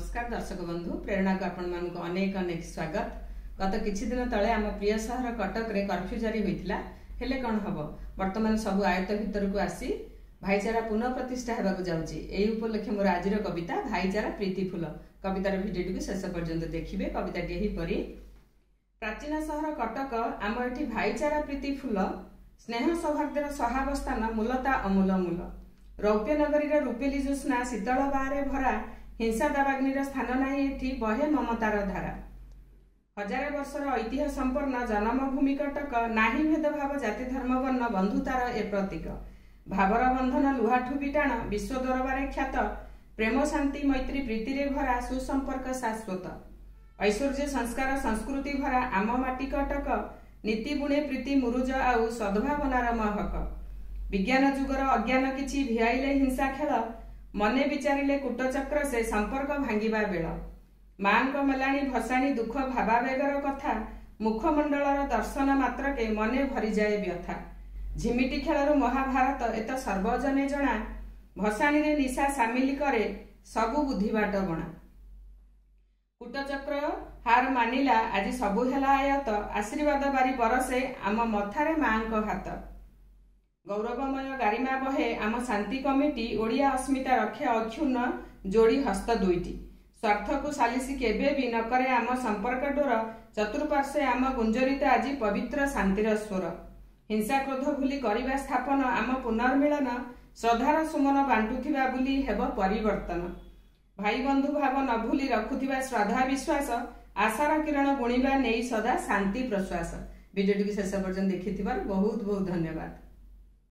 नमस्कार दर्शक बंधु प्रेरणा को आपण मानक अनेक अनेक स्वागत। गत किछि दिन तले आम प्रिय शहर कटक रे कर्फ्यू जारी होइतिला हेले कोन हबो वर्तमान सब आयत भितर को आसी भाईचारा पुनः प्रतिष्ठा हेबाकु जाउची। एई उपलक्षे मोर आजिर कविता भाईचारा प्रीति फूल कवितार भिडियो को शेष पर्यंत देखिबे। कविता एही परी प्राचीन शहर कटक आम एठी भाईचारा प्रीति फूल स्नेह सौहार्दर सहावस्थान मूलता अमूल मूल रौप्य नगरीर रूपेली ज्योत्स्ना शीतल बारे भरा हिंसा दावाग्निर स्थान नाही एठी बहे ममतार धारा। हजार वर्षर ऐतिह्य संपन्न जन्मभूमि कटक नाही भेदभाव जाति धर्म वर्ण बंधुतार ए प्रतीक भावर बंधन लुहाठू टाण विश्व दरबारे ख्यात प्रेम शांति मैत्री प्रीति रे भरा सुसंपर्क शाश्वत ऐश्वर्य संस्कार संस्कृति भरा आम माटी कटक नीति बुणे प्रीति मुरुज आउ सद्भावनार महक विज्ञान जुगर अज्ञान किछि भिआइले हिंसा खेल मने विचारिले कूटचक्र से संपर्क भांगिबा बेल मांक मेलाणी भसाणी दुख भावावेगर कथा मुखमंडलर दर्शन मात्र के मने भरी जाए व्यथा झिमिटी खेलरु महाभारत एत सर्वजने जना भसाणी रे निशा सामिल करे सबु बुद्धि बाट बणा कूटचक्र हार मानिला आज सबु हेला आयत आशीर्वाद बारी बरसे आम मथारे मांक हाथ गौरवमय गारिमा बहे आम शांति कमिटी ओडिया अस्मिता रखे अक्षुण्ण जोड़ी हस्त दुईटी स्वार्थ को सालिसी केबे भी न करे आम संपर्क डोर चतुर्पार्श्वे आम गुंजरित आज पवित्र शांतिर स्वर हिंसा क्रोध भूली करिबा स्थापन आम पुनर्मिलन श्रद्धार सुमन बांटुथिबा बुली हेब परिवर्तन भाई बंधु भाव न भूली रखुथिबा श्रद्धा विश्वास आशार किरण बुणिबा नेई सदा शांति प्रश्वास। वीडियो टी शेष पर्यंत देखिथिबार बहुत बहुत धन्यवाद।